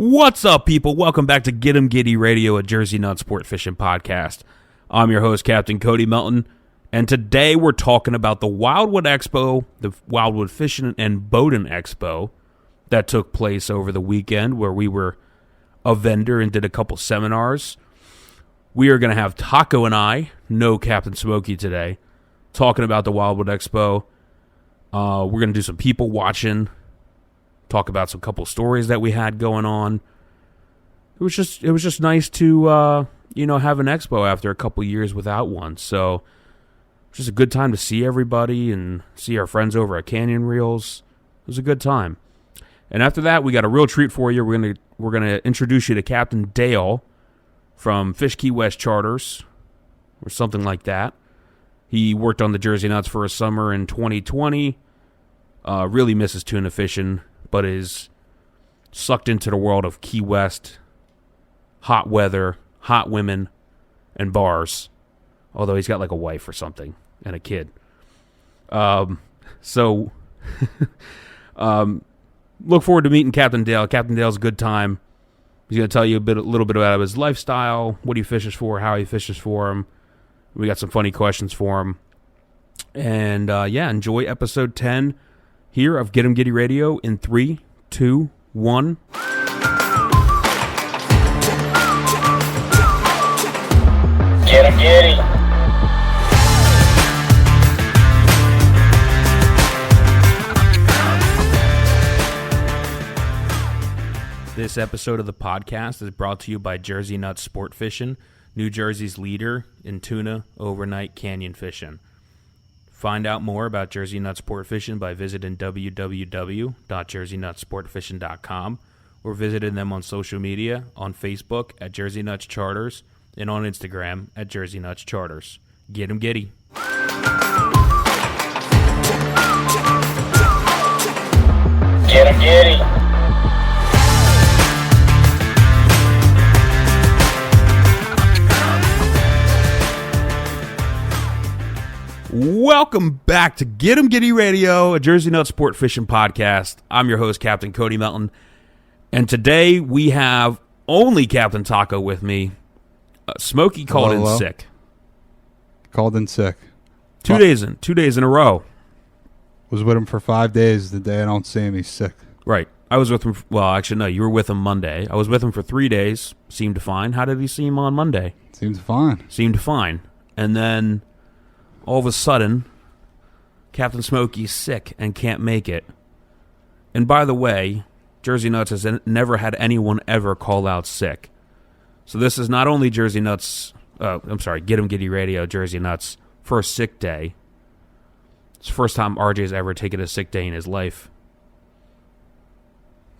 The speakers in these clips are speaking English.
What's up, people? Welcome back to Get Em Giddy Radio, a Jersey Nutz sport fishing podcast. I'm your host, Captain Cody Melton, and today we're talking about the Wildwood Expo, the Wildwood Fishing and Boating Expo that took place over the weekend, where we were a vendor and did a couple seminars. We are going to have Taco and I, no Captain Smokey today, talking about the Wildwood Expo. We're going to do some people watching, talk about some couple stories that we had going on. It was just nice to have an expo after a couple years without one. So it was just a good time to see everybody and see our friends over at Canyon Reels. It was a good time. And after that, we got a real treat for you. We're gonna introduce you to Captain Dale from Fish Key West Charters or something like that. He worked on the Jersey Nutz for a summer in 2020. Really misses tuna fishing, but is sucked into the world of Key West, hot weather, hot women, and bars. Although he's got like a wife or something and a kid. Look forward to meeting Captain Dale. Captain Dale's a good time. He's going to tell you a little bit about his lifestyle, what he fishes for, how he fishes for him. We got some funny questions for him. And enjoy episode 10 here of Get Em Giddy Radio in 3, 2, 1. Get Em Giddy. This episode of the podcast is brought to you by Jersey Nutz Sport Fishing, New Jersey's leader in tuna overnight canyon fishing. Find out more about Jersey Nutz Sport Fishing by visiting www.jerseynutzsportfishing.com or visiting them on social media on Facebook at Jersey Nutz Charters and on Instagram at Jersey Nutz Charters. Get 'em giddy. Get Em Giddy. Welcome back to Get Em Giddy Radio, a Jersey Nutz sport fishing podcast. I'm your host, Captain Cody Melton, and today we have only Captain Taco with me. Smokey called in sick. Called in sick. 2 days in a row. Was with him for 5 days. The day I don't see him, he's sick. Right. I was with him. Well, actually, no. You were with him Monday. I was with him for 3 days. Seemed fine. How did he seem on Monday? Seemed fine. Seemed fine. And then all of a sudden, Captain Smokey's sick and can't make it. And by the way, Jersey Nutz has never had anyone ever call out sick. So this is not only Get Em Giddy Radio, Jersey Nutz first sick day. It's the first time RJ's ever taken a sick day in his life.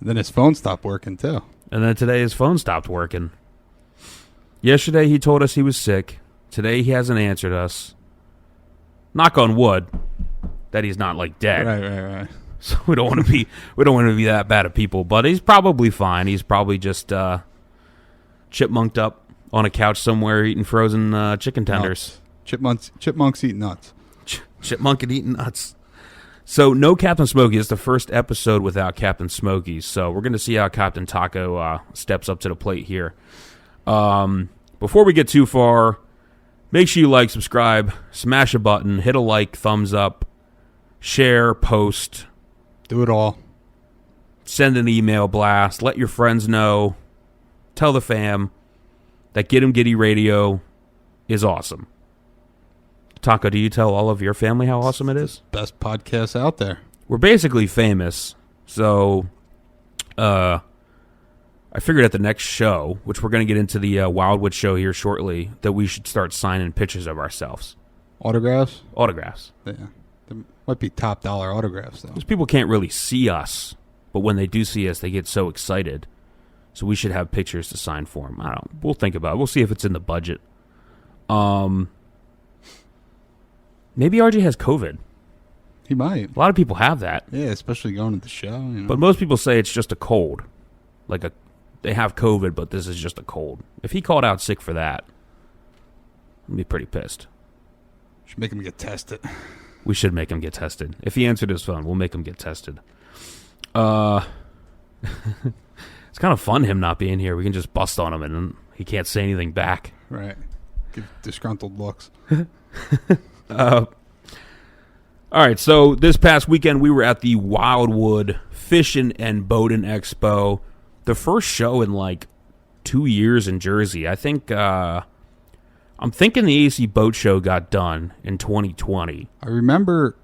Then his phone stopped working, too. And then today his phone stopped working. Yesterday he told us he was sick. Today he hasn't answered us. Knock on wood that he's not like dead. Right. So we don't want to be that bad of people, but he's probably fine. He's probably just chipmunked up on a couch somewhere eating frozen chicken tenders. Chipmunks eat nuts. Chipmunk and eating nuts. So no Captain Smokey. It's the first episode without Captain Smokey. So we're going to see how Captain Taco steps up to the plate here. Before we get too far, make sure you like, subscribe, smash a button, hit a like, thumbs up, share, post. Do it all. Send an email blast. Let your friends know. Tell the fam that Get Em Giddy Radio is awesome. Taco, do you tell all of your family how awesome it is? Best podcast out there. We're basically famous, so I figured at the next show, which we're going to get into the Wildwood show here shortly, that we should start signing pictures of ourselves. Autographs? Autographs. Yeah. There might be top dollar autographs, though. Because people can't really see us, but when they do see us, they get so excited. So we should have pictures to sign for them. We'll think about it. We'll see if it's in the budget. Maybe RJ has COVID. He might. A lot of people have that. Yeah, especially going to the show. You know. But most people say it's just a cold. They have COVID, but this is just a cold. If he called out sick for that, I'd be pretty pissed. Should make him get tested. We should make him get tested. If he answered his phone, we'll make him get tested. It's kind of fun him not being here. We can just bust on him and he can't say anything back. Right. Give disgruntled looks. All right, so this past weekend we were at the Wildwood Fishing and Boating Expo. The first show in like 2 years in Jersey. I think I'm thinking the AC Boat Show got done in 2020. I remember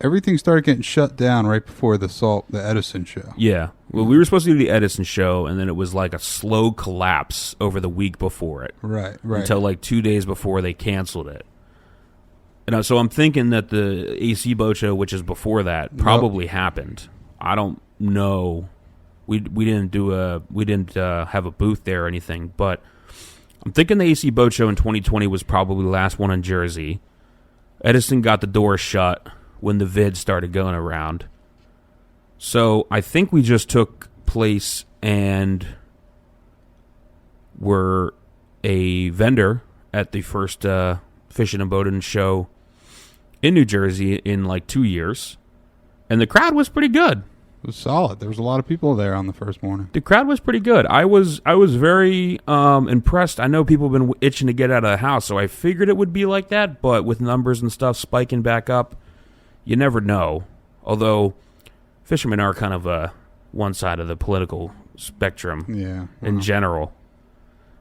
everything started getting shut down right before the Edison show. Yeah. Well, we were supposed to do the Edison show, and then it was like a slow collapse over the week before it. Right. Until like 2 days before they canceled it. And so I'm thinking that the AC Boat Show, which is before that, probably happened. I don't know. We didn't have a booth there or anything, but I'm thinking the AC Boat Show in 2020 was probably the last one in Jersey. Edison got the door shut when the vid started going around. So I think we just took place and were a vendor at the first fishing and boating show in New Jersey in like 2 years. And the crowd was pretty good. It was solid. There was a lot of people there on the first morning. The crowd was pretty good. I was very impressed. I know people have been itching to get out of the house, so I figured it would be like that. But with numbers and stuff spiking back up, you never know. Although fishermen are kind of one side of the political spectrum in general.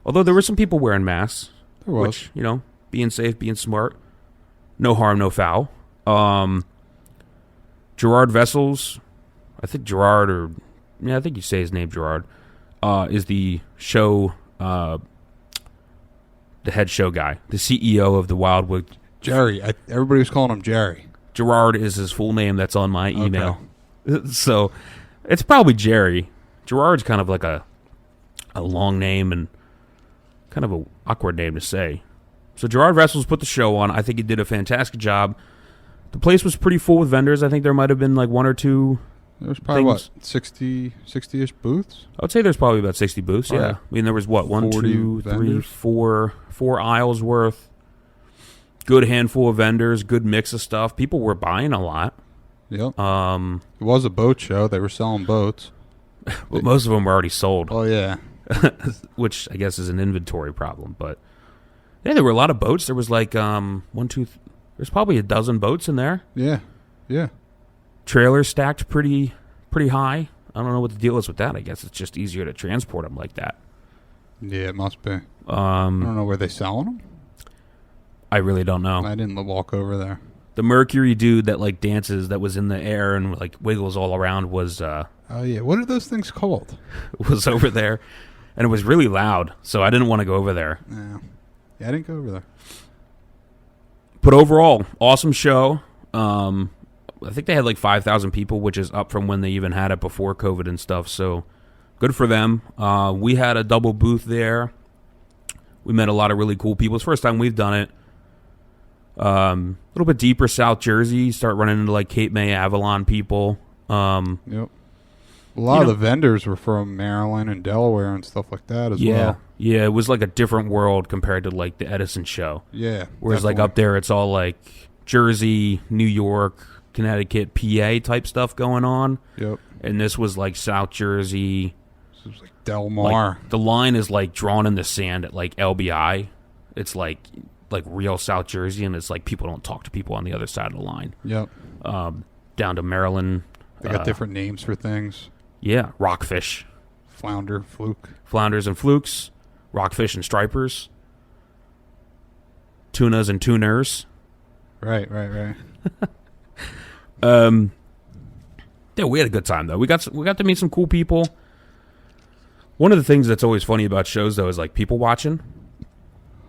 Although there were some people wearing masks. There was. Which, being safe, being smart. No harm, no foul. Gerard Vessels, I think Gerard, I think you say his name, Gerard, is the show, the head show guy, the CEO of the Wildwood. Jerry. Everybody was calling him Jerry. Gerard is his full name that's on my email. Okay. So it's probably Jerry. Gerard's kind of like a long name and kind of an awkward name to say. So Gerard Vessels put the show on. I think he did a fantastic job. The place was pretty full with vendors. I think there might have been like one or two. There was probably, 60-ish booths? I would say there's probably about 60 booths, yeah. Right. I mean, there was what, 1, 2, 3, vendors? 4 aisles worth. Good handful of vendors, good mix of stuff. People were buying a lot. Yep. It was a boat show. They were selling boats. But most of them were already sold. Oh, yeah. Which I guess is an inventory problem. But yeah, there were a lot of boats. There was like there's probably a dozen boats in there. Yeah. Trailers stacked pretty high. I don't know what the deal is with that. I guess it's just easier to transport them like that. Yeah, it must be. I don't know where they selling them. I really don't know. I didn't walk over there. The Mercury dude that like dances, that was in the air and like wiggles all around was oh yeah, what are those things called? Was over there, and it was really loud, so I didn't want to go over there. Yeah, I didn't go over there. But overall, awesome show. I think they had like 5,000 people, which is up from when they even had it before COVID and stuff. So good for them. We had a double booth there. We met a lot of really cool people. It's the first time we've done it. A little bit deeper South Jersey. You start running into like Cape May, Avalon people. Yep. A lot of the vendors were from Maryland and Delaware and stuff like that as well. Yeah, it was like a different world compared to like the Edison show. Yeah. Whereas like up there, it's all like Jersey, New York, Connecticut, PA type stuff going on. Yep. And this was like South Jersey. This was like Del Mar. Like, the line is like drawn in the sand at like LBI. It's like real South Jersey, and it's like people don't talk to people on the other side of the line. Yep. Down to Maryland. They got different names for things. Yeah, rockfish. Flounder, fluke. Flounders and flukes. Rockfish and stripers. Tunas and tuners. Right. Yeah, we had a good time though. We got to meet some cool people. One of the things that's always funny about shows though is like people watching.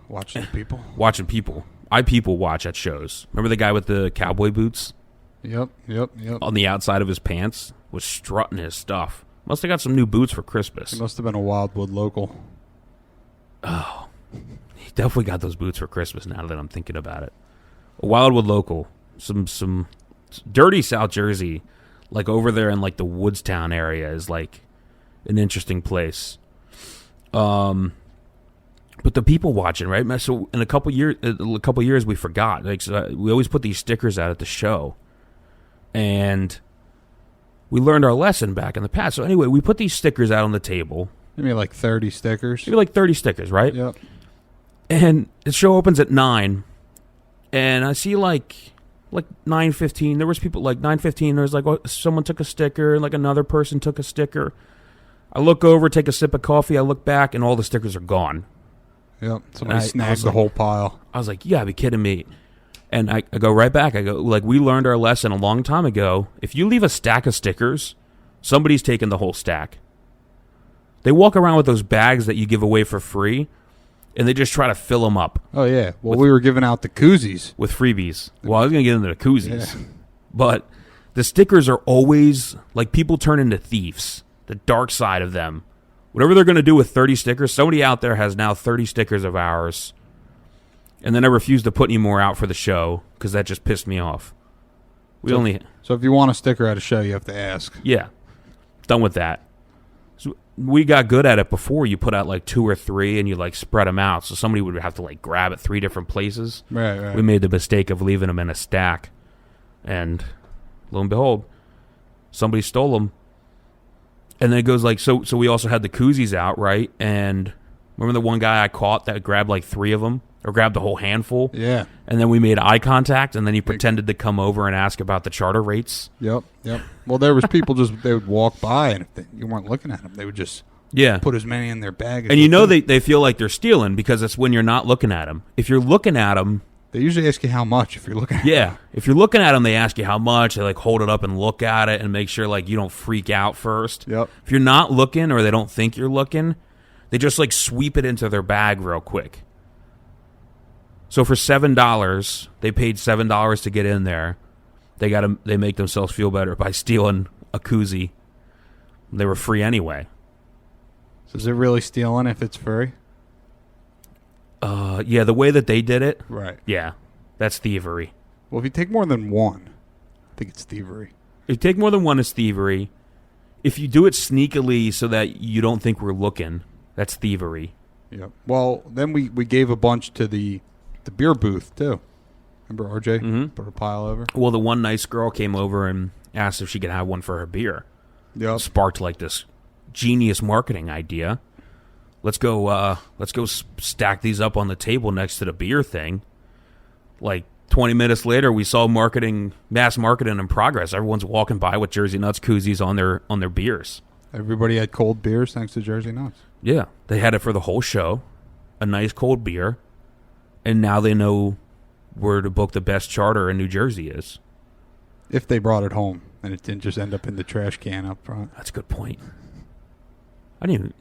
Watching people. Watching people. I people watch at shows. Remember the guy with the cowboy boots? Yep. On the outside of his pants was strutting his stuff. Must have got some new boots for Christmas. He must have been a Wildwood local. Oh, he definitely got those boots for Christmas. Now that I'm thinking about it, a Wildwood local, some dirty South Jersey, like over there in like the Woodstown area is like an interesting place. But the people watching, right? So in a couple years, we forgot. Like we always put these stickers out at the show, and we learned our lesson back in the past. So anyway, we put these stickers out on the table. Maybe like 30 stickers. Maybe like 30 stickers, right? Yep. And the show opens at 9. And I see like 9:15. There was people like 9:15. There was like someone took a sticker, and like another person took a sticker. I look over, take a sip of coffee. I look back, and all the stickers are gone. Yep. Somebody snagged the whole pile. I was like, you gotta be kidding me. And I go right back. I go, like, we learned our lesson a long time ago. If you leave a stack of stickers, somebody's taking the whole stack. They walk around with those bags that you give away for free, and they just try to fill them up. Oh, yeah. Well, we were giving out the koozies. With freebies. Well, I was going to get into the koozies. Yeah. But the stickers are always, like, people turn into thieves. The dark side of them. Whatever they're going to do with 30 stickers, somebody out there has now 30 stickers of ours. And then I refused to put any more out for the show because that just pissed me off. So if you want a sticker at a show, you have to ask. Yeah. Done with that. So we got good at it before. You put out like 2 or 3 and you like spread them out. So somebody would have to like grab at 3 different places. Right. We made the mistake of leaving them in a stack. And lo and behold, somebody stole them. And then it goes like, so we also had the koozies out, right? And remember the one guy I caught that grabbed like 3 of them? Or grabbed the whole handful? Yeah. And then we made eye contact, and then he pretended to come over and ask about the charter rates. Yep. Well, there was people they would walk by, and if you weren't looking at them, they would just put as many in their bag as and you know they feel like they're stealing because it's when you're not looking at them. If you're looking at them... They usually ask you how much if you're looking at them. Yeah. If you're looking at them, they ask you how much. They like hold it up and look at it and make sure like you don't freak out first. Yep. If you're not looking or they don't think you're looking, they just like sweep it into their bag real quick. So for $7, they paid $7 to get in there. They make themselves feel better by stealing a koozie. They were free anyway. So is it really stealing if it's free? Yeah, the way that they did it. Right. Yeah, that's thievery. Well, if you take more than one, I think it's thievery. If you take more than one, it's thievery. If you do it sneakily so that you don't think we're looking, that's thievery. Yep. Well, then we gave a bunch to the beer booth, too. Remember RJ? Mm-hmm. Put a pile over? Well, the one nice girl came over and asked if she could have one for her beer. Yep. Sparked like this genius marketing idea. Let's go stack these up on the table next to the beer thing. Like 20 minutes later, we saw mass marketing in progress. Everyone's walking by with Jersey Nutz koozies on their beers. Everybody had cold beers thanks to Jersey Nutz. Yeah, they had it for the whole show. A nice cold beer. And now they know where to book the best charter in New Jersey is. If they brought it home and it didn't just end up in the trash can up front. That's a good point. I didn't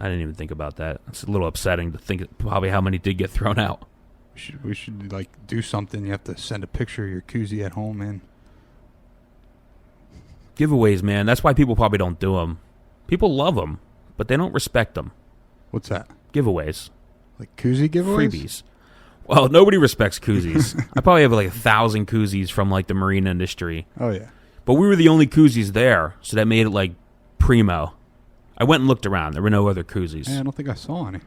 even think about that. It's a little upsetting to think probably how many did get thrown out. We should like do something. You have to send a picture of your koozie at home in. Giveaways, man. That's why people probably don't do them. People love them, but they don't respect them. What's that? Giveaways. Like koozie giveaways? Freebies. Well, nobody respects koozies. I probably have like 1,000 koozies from like the marine industry. Oh, yeah. But we were the only koozies there, so that made it like primo. I went and looked around. There were no other koozies. Yeah, I don't think I saw any.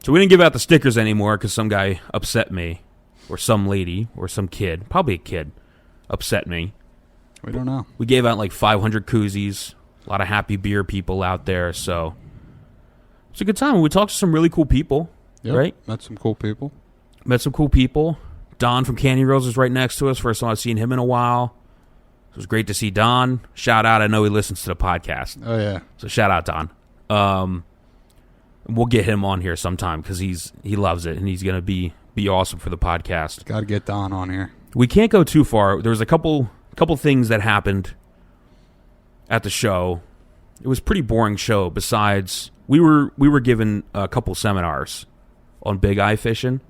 So we didn't give out the stickers anymore because some guy upset me, or some lady, or some kid, probably a kid, upset me. We don't know. We gave out like 500 koozies. A lot of happy beer people out there, so it's a good time. We talked to some really cool people, right? Met some cool people. Met some cool people. Don from Candy Rose is right next to us. First time I've seen him in a while. It was great to see Don. Shout out. I know he listens to the podcast. Oh, yeah. So shout out, Don. We'll get him on here sometime because he loves it, and he's going to be awesome for the podcast. Got to get Don on here. We can't go too far. There was a couple things that happened at the show. It was a pretty boring show. Besides, we were given a couple seminars on big eye fishing.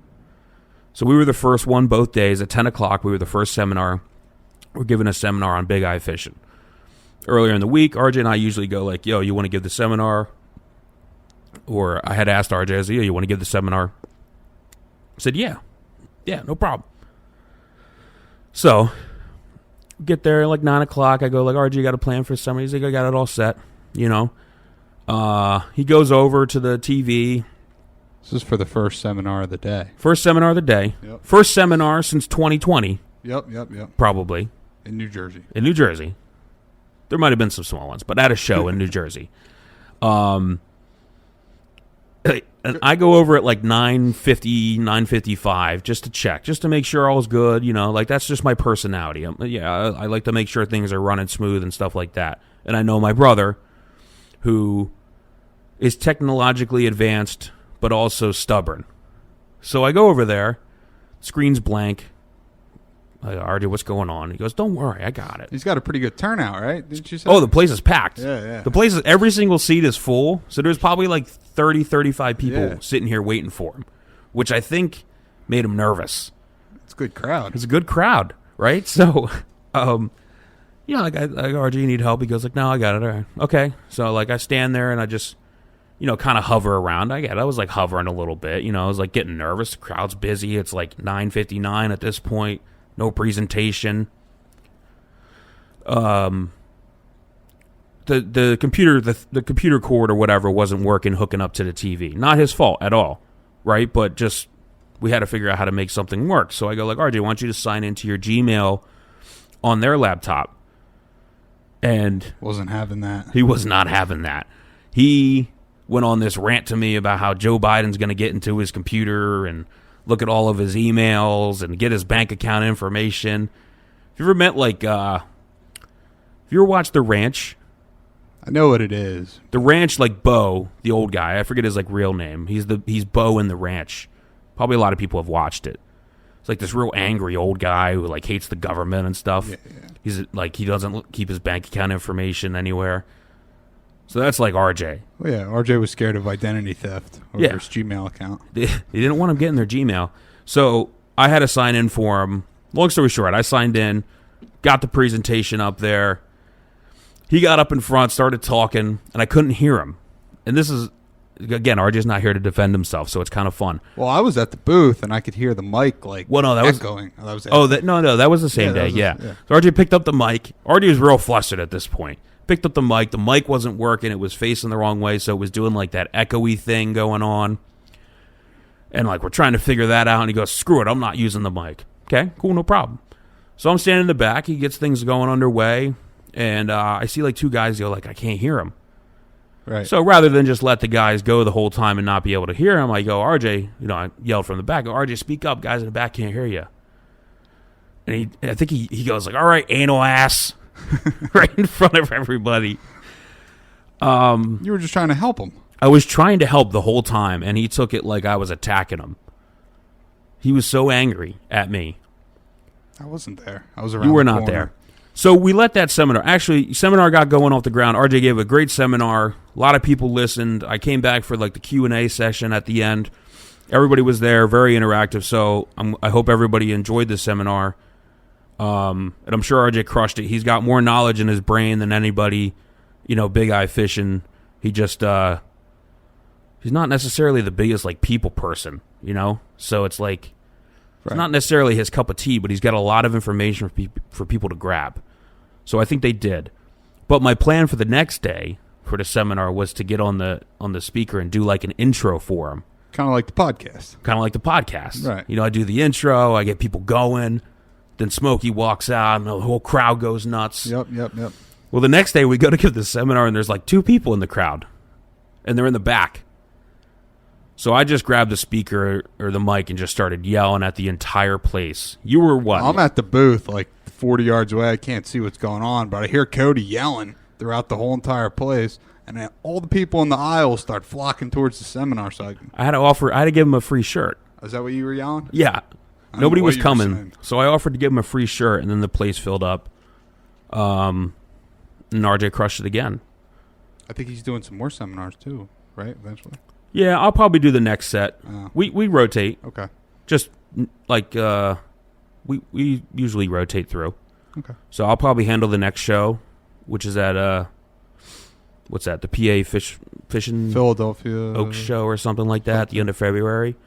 So we were the first one both days at 10 o'clock. We were the first seminar. We're giving a seminar on big eye fishing. Earlier in the week, RJ and I usually go like, yo, you want to give the seminar? Or I had asked RJ, I said, yo, you want to give the seminar? I said, yeah, no problem. So get there at like 9 o'clock. I go like, RJ, you got a plan for summer? He's like, I got it all set, you know. He goes over to the TV. This is for the first seminar of the day. First seminar of the day. Yep. First seminar since 2020. Yep. Probably. In New Jersey. In New Jersey. There might have been some small ones, but at a show in New Jersey. And I go over at like 9:50, 9:55 just to check, just to make sure all's good. Like that's just my personality. I like to make sure things are running smooth and stuff like that. And I know my brother, who is technologically advanced but also stubborn. So I go over there, screen's blank. I go, RJ, what's going on? He goes, don't worry, I got it. He's got a pretty good turnout, right? Didn't you say? Oh, the place is packed. Yeah. The place every single seat is full, so there's probably like 30, 35 people sitting here waiting for him, which I think made him nervous. It's a good crowd. It's a good crowd, right? So, I go, RJ, you need help? He goes, like, no, I got it. All right. Okay. So, like, I stand there and I just, kind of hover around. I was like hovering a little bit. I was like getting nervous. The crowd's busy. It's like 9:59 at this point. No presentation. The computer cord or whatever wasn't working, hooking up to the TV. Not his fault at all, right? But just we had to figure out how to make something work. So I go like, RJ, I want you to sign into your Gmail on their laptop. And wasn't having that. He was not having that. He went on this rant to me about how Joe Biden's going to get into his computer and look at all of his emails and get his bank account information. Have you ever met have you ever watched The Ranch? I know what it is. The Ranch, like Bo, the old guy. I forget his like real name. He's Bo in The Ranch. Probably a lot of people have watched it. It's like this real angry old guy who like hates the government and stuff. Yeah. He's like he doesn't keep his bank account information anywhere. So that's like RJ. Well, yeah, RJ was scared of identity theft over his Gmail account. He didn't want him getting their Gmail. So I had to sign in for him. Long story short, I signed in, got the presentation up there. He got up in front, started talking, and I couldn't hear him. And this is, again, RJ's not here to defend himself, so it's kind of fun. Well, I was at the booth, and I could hear the mic, like, echoing. That was the same day, yeah. So RJ picked up the mic. RJ was real flustered at this point. Picked up the mic. The mic wasn't working. It was facing the wrong way, so it was doing like that echoey thing going on. And like we're trying to figure that out, and he goes, screw it, I'm not using the mic. Okay, cool, no problem. So I'm standing in the back. He gets things going underway, and I see like two guys go like, I can't hear him. Right. So rather than just let the guys go the whole time and not be able to hear him, I go, RJ, I yelled from the back, RJ, speak up, guys in the back can't hear you. And I think he goes like, all right, anal ass. Right in front of everybody. You were just trying to help him. I was trying to help the whole time, and he took it like I was attacking him. He was so angry at me. I wasn't there. I was around. You were the not corner. there. So we let that seminar. Actually, seminar got going off the ground. RJ gave a great seminar. A lot of people listened. I came back for like the Q&A session at the end. Everybody was there, very interactive. So I hope everybody enjoyed the seminar. And I'm sure RJ crushed it. He's got more knowledge in his brain than anybody, big eye fishing. He just, he's not necessarily the biggest, like, people person, So it's like, It's not necessarily his cup of tea, but he's got a lot of information for people to grab. So I think they did. But my plan for the next day for the seminar was to get on the speaker and do, like, an intro for him. Kind of like the podcast. Right. I do the intro, I get people going. Then Smokey walks out, and the whole crowd goes nuts. Yep. Well, the next day, we go to give the seminar, and there's like two people in the crowd. And they're in the back. So I just grabbed the speaker or the mic and just started yelling at the entire place. You were what? I'm at the booth, like 40 yards away. I can't see what's going on, but I hear Cody yelling throughout the whole entire place. And then all the people in the aisle start flocking towards the seminar. So I had to give him a free shirt. Is that what you were yelling? Yeah. Nobody was coming, so I offered to give him a free shirt, and then the place filled up. And RJ crushed it again. I think he's doing some more seminars too, right? Eventually. Yeah, I'll probably do the next set. We rotate. Okay. Just like we usually rotate through. Okay. So I'll probably handle the next show, which is at what's that? The PA Fishing Philadelphia Oaks show or something like that at the end of February.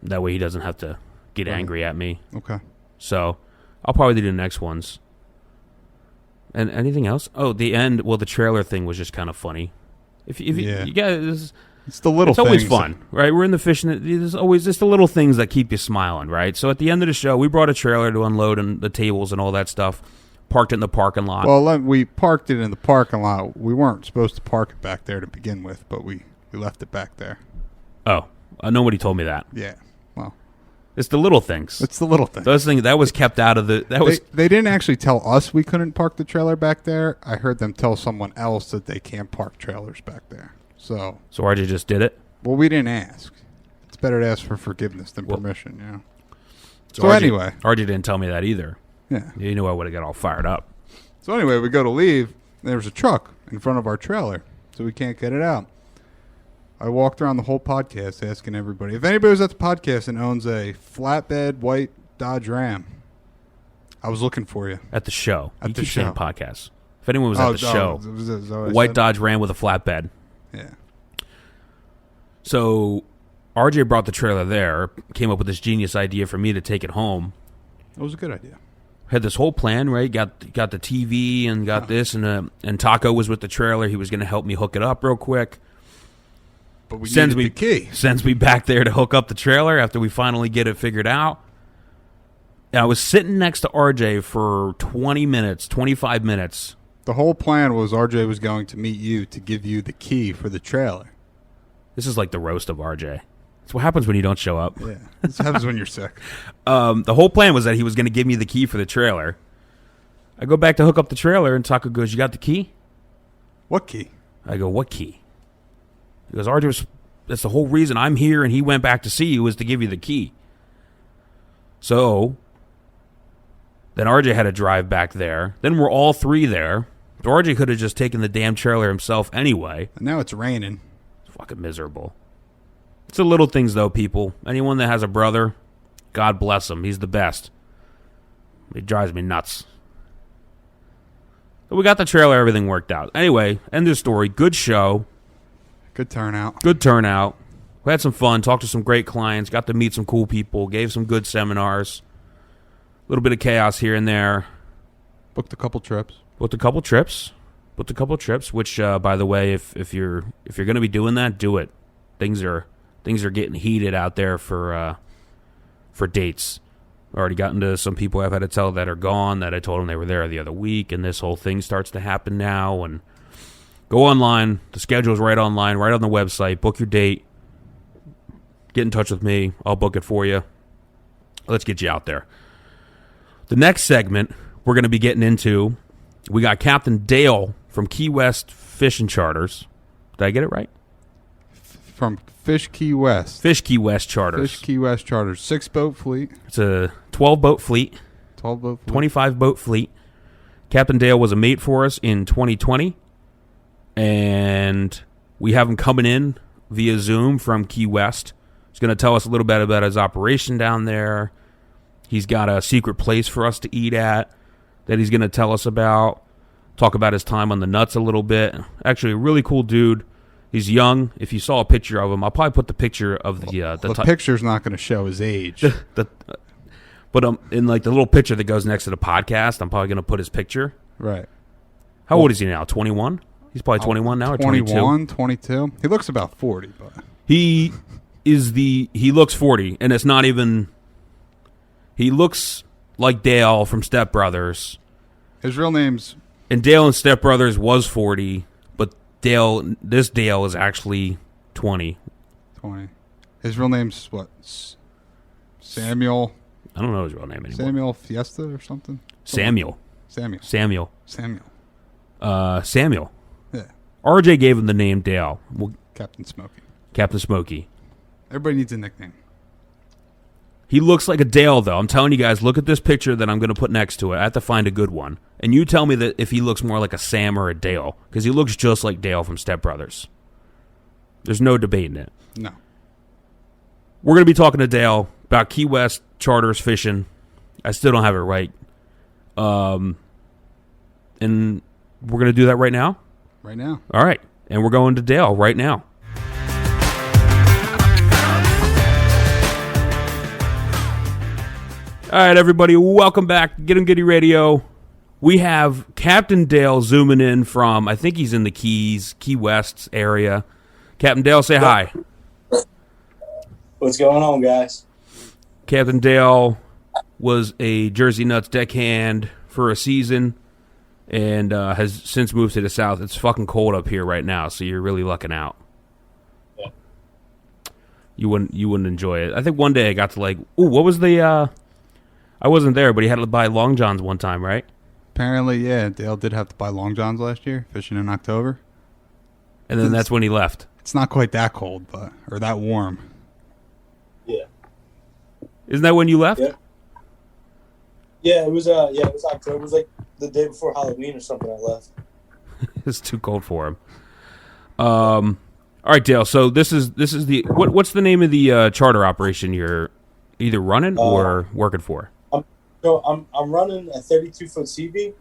That way he doesn't have to get angry at me. Okay. So I'll probably do the next ones. And anything else? Oh, the end. Well, the trailer thing was just kind of funny. If you guys, it's the little. It's always fun, right? We're in the fishing. There's always just the little things that keep you smiling, right? So at the end of the show, we brought a trailer to unload and the tables and all that stuff. parked it in the parking lot. Well, we parked it in the parking lot. We weren't supposed to park it back there to begin with, but we left it back there. Oh, nobody told me that. Yeah. Well, it's the little things. It's the little things. Those things that was kept out of the. They didn't actually tell us we couldn't park the trailer back there. I heard them tell someone else that they can't park trailers back there. So RJ just did it. Well, we didn't ask. It's better to ask for forgiveness than permission, you know. So RJ, anyway, RJ didn't tell me that either. Yeah. You knew I would have got all fired up. So anyway, we go to leave. And there was a truck in front of our trailer, so we can't get it out. I walked around the whole podcast asking everybody. If anybody was at the podcast and owns a flatbed white Dodge Ram, I was looking for you. At the show. At you the keep show. saying podcast. If anyone was at the show. White Dodge Ram with a flatbed. Yeah. So RJ brought the trailer there, came up with this genius idea for me to take it home. It was a good idea. Had this whole plan, right? Got the TV and got this, and Taco was with the trailer. He was going to help me hook it up real quick. But we needed the key. Sends me back there to hook up the trailer after we finally get it figured out. And I was sitting next to RJ for 20 minutes, 25 minutes. The whole plan was RJ was going to meet you to give you the key for the trailer. This is like the roast of RJ. It's what happens when you don't show up. Yeah, this happens when you're sick. The whole plan was that he was going to give me the key for the trailer. I go back to hook up the trailer, and Taco goes, "You got the key?" What key? I go, "What key?" He goes, "RJ, that's the whole reason I'm here, and he went back to see you was to give you the key." So then RJ had to drive back there. Then we're all three there. So RJ could have just taken the damn trailer himself anyway. And now it's raining. It's fucking miserable. It's the little things, though, people. Anyone that has a brother, God bless him. He's the best. He drives me nuts. So we got the trailer, everything worked out. Anyway, end of story. Good show. Good turnout. Good turnout. We had some fun, talked to some great clients, got to meet some cool people, gave some good seminars. A little bit of chaos here and there. Booked a couple trips. Booked a couple trips, which, by the way, if you're going to be doing that, do it. Things are getting heated out there for dates. Already gotten to some people I've had to tell that are gone, that I told them they were there the other week, and this whole thing starts to happen now. And go online. The schedule's right online, right on the website. Book your date. Get in touch with me. I'll book it for you. Let's get you out there. The next segment we're going to be getting into, we got Captain Dale from Key West Fishing Charters. Did I get it right? From Fish Key West. Fish Key West Charters. Fish Key West Charters. 6-boat fleet. It's a 12-boat fleet. 12-boat fleet. 25-boat fleet. Captain Dale was a mate for us in 2020. And we have him coming in via Zoom from Key West. He's going to tell us a little bit about his operation down there. He's got a secret place for us to eat at that he's going to tell us about. Talk about his time on the Nutz a little bit. Actually, a really cool dude. He's young. If you saw a picture of him, I'll probably put the picture of the picture's not going to show his age. But in like the little picture that goes next to the podcast, I'm probably going to put his picture. Right. How old is he now? 21? He's probably 21 now or 22? 21, 22. He looks about 40, but he looks 40, and it's not even. He looks like Dale from Step Brothers. His real name's... And Dale and Step Brothers was 40, but this Dale is actually 20. 20. His real name's what? Samuel? I don't know his real name anymore. Samuel Fiesta or something? Samuel. Samuel. Yeah. RJ gave him the name Dale. Captain Smokey. Captain Smokey. Everybody needs a nickname. He looks like a Dale, though. I'm telling you guys, look at this picture that I'm going to put next to it. I have to find a good one. And you tell me that if he looks more like a Sam or a Dale, because he looks just like Dale from Step Brothers. There's no debating it. No. We're going to be talking to Dale about Key West charters fishing. I still don't have it right. And we're going to do that right now? Right now. All right. And we're going to Dale right now. All right, everybody, welcome back to Get Em Giddy Radio. We have Captain Dale zooming in from, I think he's in the Key West area. Captain Dale, say hi. What's going on, guys? Captain Dale was a Jersey Nutz deckhand for a season and has since moved to the south. It's fucking cold up here right now, so you're really lucking out. Yeah. You wouldn't enjoy it. I think one day I got to what was the I wasn't there, but he had to buy Long Johns one time, right? Apparently, yeah. Dale did have to buy Long Johns last year, fishing in October. And then that's when he left. It's not quite that cold, or that warm. Yeah. Isn't that when you left? Yeah. Yeah, it was October. It was like the day before Halloween or something I left. It's too cold for him. All right, Dale. So this is the what's the name of the charter operation you're either running or working for? I'm running a 32-foot CB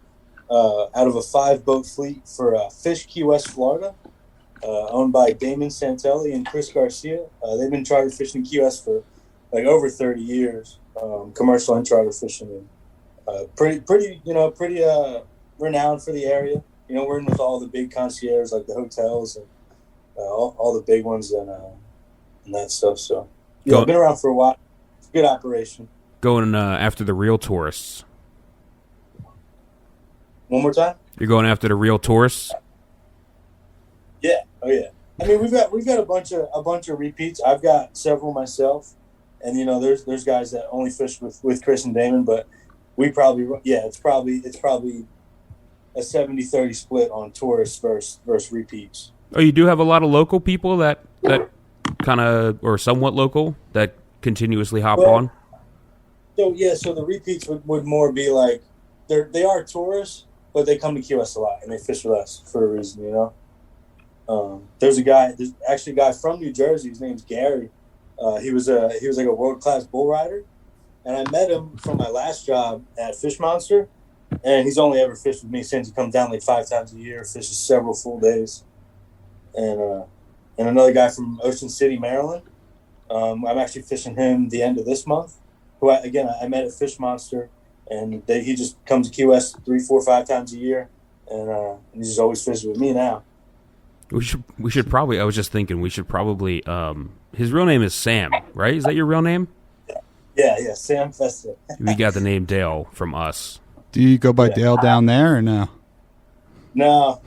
out of a 5-boat fleet for Fish Key West, Florida, owned by Damon Santelli and Chris Garcia. They've been charter fishing Key West for like over 30 years, commercial and charter fishing. And, pretty renowned for the area. You know, we're in with all the big concierges like the hotels and all the big ones and that stuff. So yeah, I've been around for a while. It's a good operation. Going after the real tourists. One more time. You're going after the real tourists. Yeah. Oh yeah. I mean, we've got a bunch of repeats. I've got several myself, and you know, there's guys that only fish with Chris and Damon, but we probably it's probably a 70-30 split on tourists versus repeats. Oh, you do have a lot of local people that kind of or somewhat local that continuously hop on. So the repeats would more be like they are tourists, but they come to Key West a lot and they fish with us for a reason, you know. There's actually a guy from New Jersey. His name's Gary. He was like a world-class bull rider, and I met him from my last job at Fish Monster, and he's only ever fished with me since. He comes down like 5 times a year, fishes several full days, and another guy from Ocean City, Maryland. I'm actually fishing him the end of this month. Who I met at Fish Monster, and he just comes to Key West 3, 4, 5 times a year, and he's just always fishing with me now. We should probably. I was just thinking we should probably. His real name is Sam, right? Is that your real name? Yeah, Sam Festa. We got the name Dale from us. Do you go by Dale down there or no? No,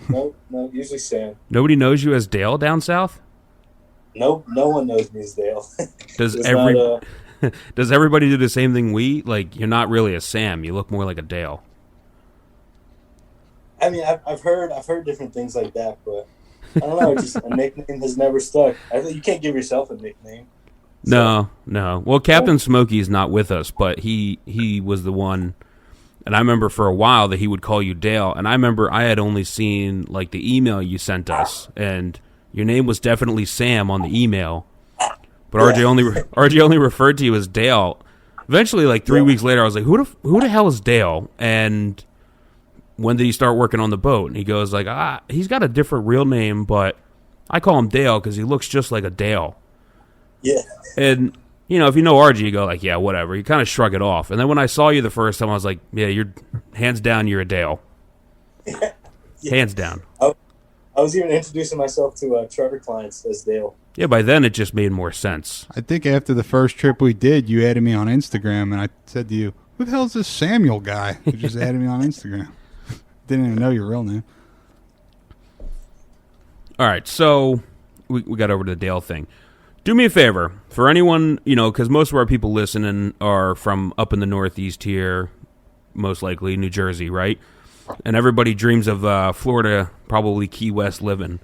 usually Sam. Nobody knows you as Dale down south? No one knows me as Dale. Does everybody do the same thing you're not really a Sam, you look more like a Dale? I mean, I've heard different things like that, but I don't know, just a nickname has never stuck. You can't give yourself a nickname. So. No. Well, Captain Smokey's not with us, but he was the one. And I remember for a while that he would call you Dale. And I remember I had only seen like the email you sent us, and your name was definitely Sam on the email. But RJ only referred to you as Dale. Eventually, like 3 weeks later, I was like, "Who the hell is Dale?" And when did he start working on the boat? And he goes like, he's got a different real name, but I call him Dale because he looks just like a Dale. Yeah. And you know, if you know RJ, you go like, yeah, whatever. You kind of shrug it off. And then when I saw you the first time, I was like, yeah, you're hands down, you're a Dale. Yeah. Hands down. I was even introducing myself to charter clients as Dale. Yeah, by then it just made more sense. I think after the first trip we did, you added me on Instagram, and I said to you, who the hell is this Samuel guy who just added me on Instagram? Didn't even know your real name. All right, so we got over to the Dale thing. Do me a favor, for anyone, you know, because most of our people listening are from up in the Northeast here, most likely New Jersey, right? And everybody dreams of Florida, probably Key West living.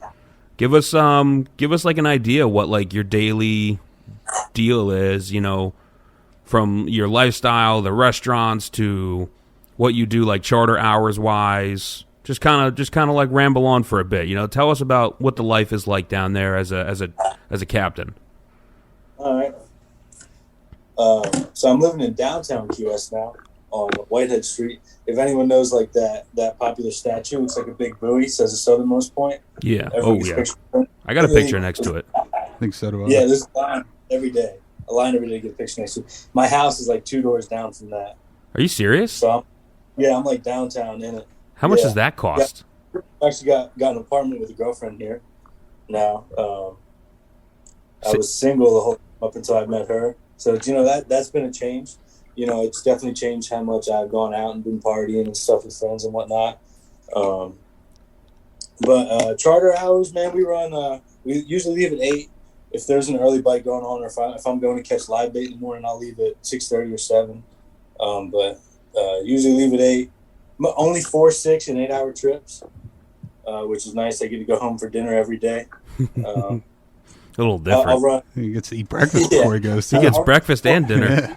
Give us like an idea what like your daily deal is, you know, from your lifestyle, the restaurants to what you do like charter hours wise. Just kind of like ramble on for a bit, you know. Tell us about what the life is like down there as a captain. All right. So I'm living in downtown Key West now on Whitehead Street. If anyone knows like that popular statue, looks like a big buoy, says the southernmost point. Yeah. I got a picture next to it. I think so do I. Yeah, there's a line every day. To get a picture next to it. My house is like 2 doors down from that. Are you serious? So I'm like downtown in it. How much does that cost? I actually got an apartment with a girlfriend here now. I was single the whole up until I met her. So, you know, that's been a change. it's definitely changed how much I've gone out and been partying and stuff with friends and whatnot. But charter hours, man, we run. We usually leave at 8. If there's an early bite going on, or if I'm going to catch live bait in the morning, I'll leave at 6:30 or 7. But usually leave at 8. Only 4, 6, and 8 hour trips, which is nice. I get to go home for dinner every day. A little different. I'll run. He gets to eat breakfast before he goes. He gets breakfast and dinner. Yeah.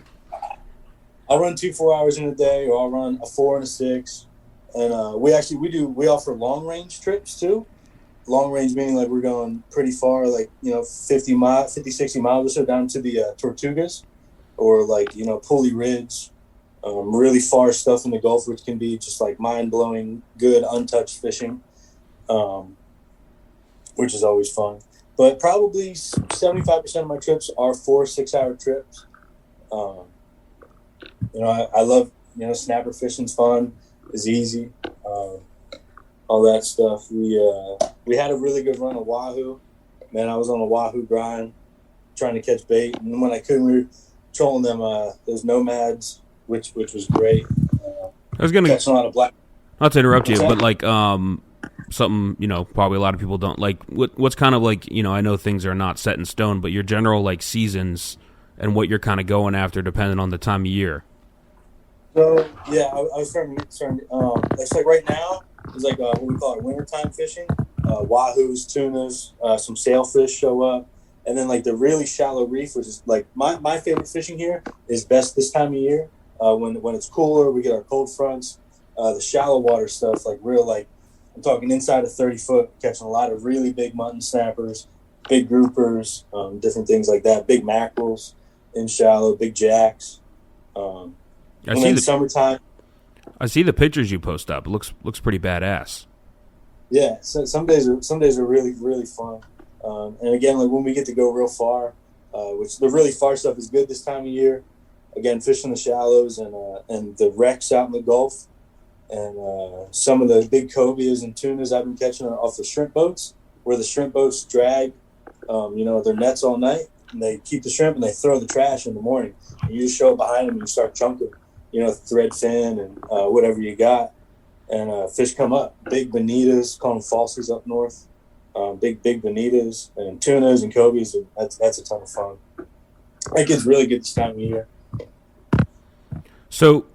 I'll run 2 4 hours in a day, or I'll run a 4 and a 6. And we offer long range trips too. Long range meaning like we're going pretty far, like 50, 60 miles or so down to the Tortugas, or like Pulley Ridge, really far stuff in the Gulf, which can be just like mind blowing, good untouched fishing, which is always fun. But probably 75% of my trips are 4 6 hour trips. I love snapper fishing's fun. It's easy. All that stuff. We had a really good run of wahoo. Man, I was on a wahoo grind trying to catch bait, and when I couldn't, we were trolling them those nomads, which was great. I was gonna catching a lot of black. Not to interrupt you, but like something probably a lot of people don't like. What's kind of like I know things are not set in stone, but your general like seasons and what you're kind of going after depending on the time of year. So yeah, I was starting. It's like right now it's like what we call it wintertime fishing. Wahoos, tunas, some sailfish show up, and then like the really shallow reef, which is like my favorite fishing here, is best this time of year. When it's cooler, we get our cold fronts. The shallow water stuff, like real, like I'm talking inside of 30 foot, catching a lot of really big mutton snappers, big groupers, different things like that. Big mackerels in shallow, big jacks. Summertime. I see the pictures you post up. It looks pretty badass. Yeah, so some days are really really fun. And again, like when we get to go real far, which the really far stuff is good this time of year. Again, fishing the shallows and the wrecks out in the Gulf, and some of the big cobias and tunas I've been catching off the shrimp boats, where the shrimp boats drag, their nets all night, and they keep the shrimp and they throw the trash in the morning. And you just show up behind them and you start chunking, thread fin and whatever you got, and fish come up. Big bonitas, call them falsies up north. Big bonitas and tunas and cobies. That's a ton of fun. It gets really good this time of year. So,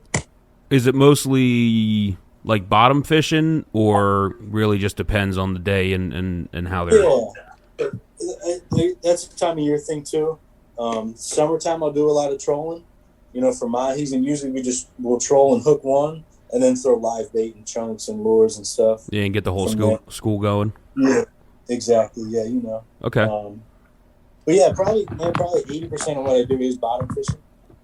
is it mostly like bottom fishing, or really just depends on the day and how they're? Yeah, that's a time of year thing too. Summertime, I'll do a lot of trolling. For mahis, and usually we'll troll and hook one, and then throw live bait and chunks and lures and stuff. Yeah, and get the whole school going. Yeah, exactly. Yeah, Okay. But yeah, probably 80% of what I do is bottom fishing,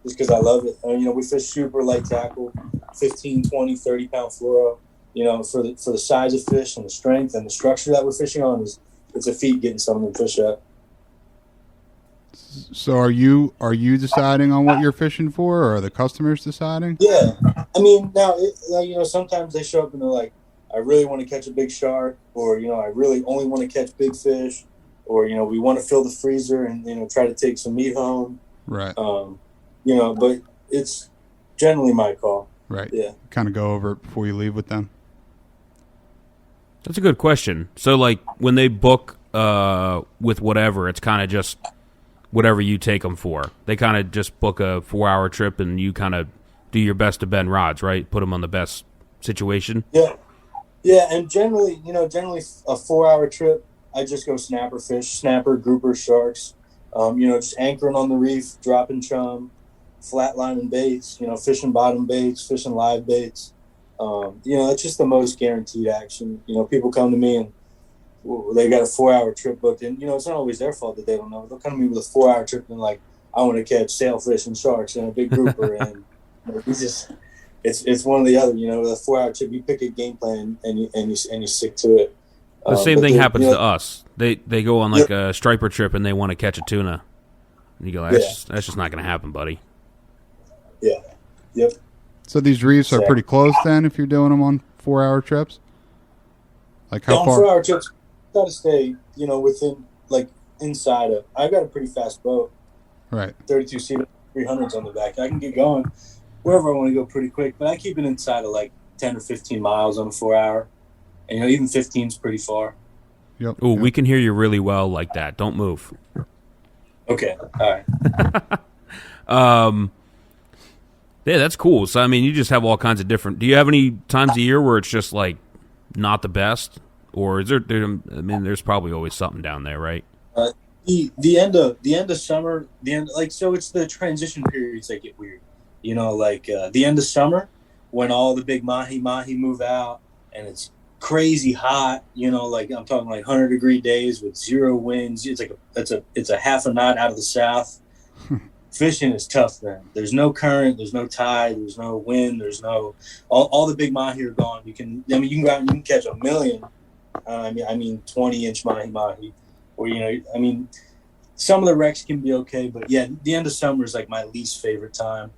just because I love it. We fish super light tackle, 15, 20, 30 pound fluoro. For the size of fish and the strength and the structure that we're fishing on, it's a feat getting some of them fish up. So are you deciding on what you're fishing for, or are the customers deciding? Yeah, I mean now sometimes they show up and they're like, I really want to catch a big shark, or I really only want to catch big fish, or we want to fill the freezer and try to take some meat home. Right. But it's generally my call. Right. Yeah. Kind of go over it before you leave with them. That's a good question. So like when they book with whatever, it's kind of just whatever you take them for. They kind of just book a 4-hour trip, and you kind of do your best to bend rods, right? Put them on the best situation. Yeah, and generally a 4-hour trip, I just go snapper, grouper, sharks. Just anchoring on the reef, dropping chum, flatlining baits. Fishing bottom baits, fishing live baits. It's just the most guaranteed action. People come to me and they got a 4-hour trip booked, and it's not always their fault that they don't know. They'll come to me with a 4-hour trip and like, I want to catch sailfish and sharks and a big grouper, and it's one or the other. With a 4-hour trip, you pick a game plan and you stick to it. The same thing happens to us. They go on like a striper trip and they want to catch a tuna, and you go, that's just not going to happen, buddy. Yeah. Yep. So these reefs are pretty close then, if you're doing them on 4-hour trips. Like how far? 4-hour trips, got to stay, within like inside of. I've got a pretty fast boat. Right. 32 seater, 300s on the back. I can get going. wherever I want to go pretty quick. But I keep it inside of like 10 or 15 miles on a 4-hour. And, even 15 is pretty far. Yep. Ooh, yep. we can hear you really well like that. Don't move. Okay. All right. Yeah, that's cool. So, I mean, you just have all kinds of different... Do you have any times a year where it's just, like, not the best? Or is there I mean, there's probably always something down there, right? The end of summer, so it's the transition periods that get weird. The end of summer when all the big mahi move out and it's crazy hot, I'm talking like 100-degree days with 0 winds. It's a half a knot out of the south. Fishing is tough then. There's no current, there's no tide, there's no wind, there's no all the big mahi are gone. You can go out and you can catch a million. 20-inch mahi, or some of the wrecks can be okay, but yeah, the end of summer is like my least favorite time.